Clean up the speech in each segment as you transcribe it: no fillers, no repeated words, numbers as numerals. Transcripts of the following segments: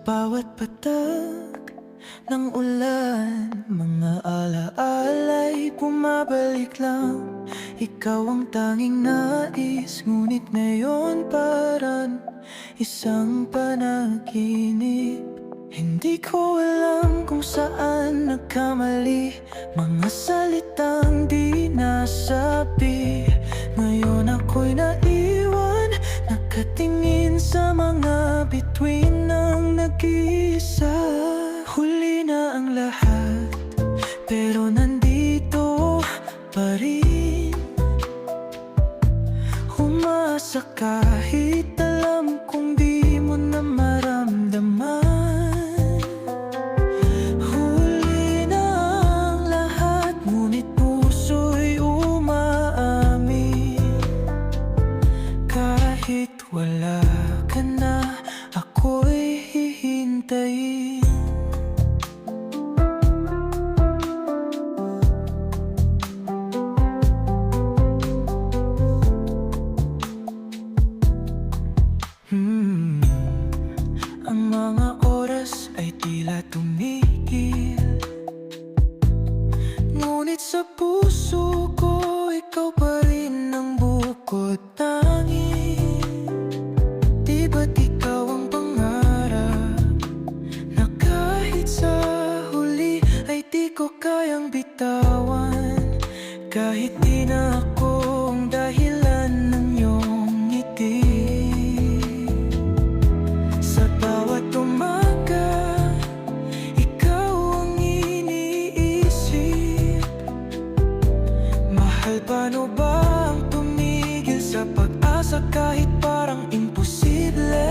bawat patak ng ulan, mga alaala'y bumabalik lang. Ikaw ang tanging nais, ngunit ngayon parang isang panaginip. Hindi ko alam kung saan nagkamali, mga salitang di nasabi. Ngayon ako'y naiwan, nakatingin sa mga bituin ng nag-iisa. Huli na ang lahat, pero nandito pa rin. Umasa kahit alam kong di mo na maramdaman. Huli na ang lahat, ngunit puso'y umaamin. Kahit wala ka na, ako'y hihintayin. Ang mga oras ay tila tumigil, ngunit sa puso ko, ikaw pa rin ang bukod tanging. Di ba't ikaw ang pangarap na kahit sa huli ay di ko kayang bitawan? Kahit di na ako ang dahilan ng iyong ngiti, sa bawat umaga, ikaw ang iniisip. Mahal, paano ba ang tumigil sa pag-asa kahit parang imposible?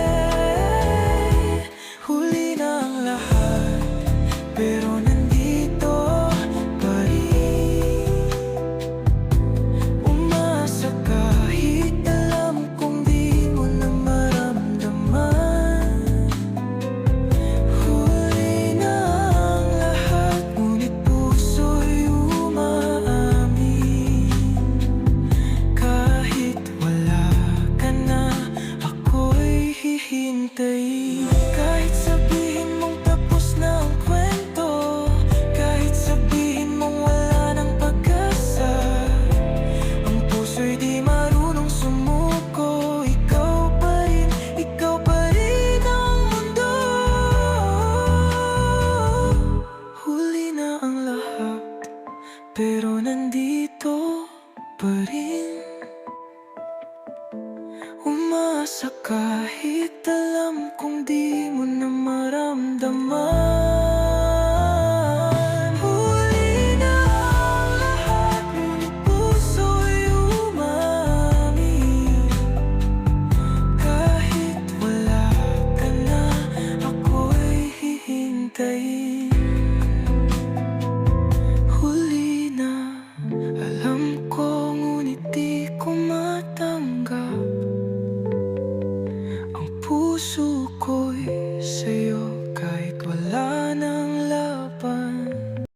Huli na ang lahat, pero nandito pa rin. Umasa kahit alam kong di mo na maramdaman. Huli na ang lahat, ngunit puso'y umaamin. Kahit wala ka na, ako'y hihintayin. Kahit sabihin mong tapos na ang kwento, kahit sabihin mong wala ng pag-asa, ang puso'y di marunong sumuko. Ikaw pa rin ang mundo. Huli na ang lahat, pero nandito pa rin. Umasa kahit alam kong di mo na maramdaman.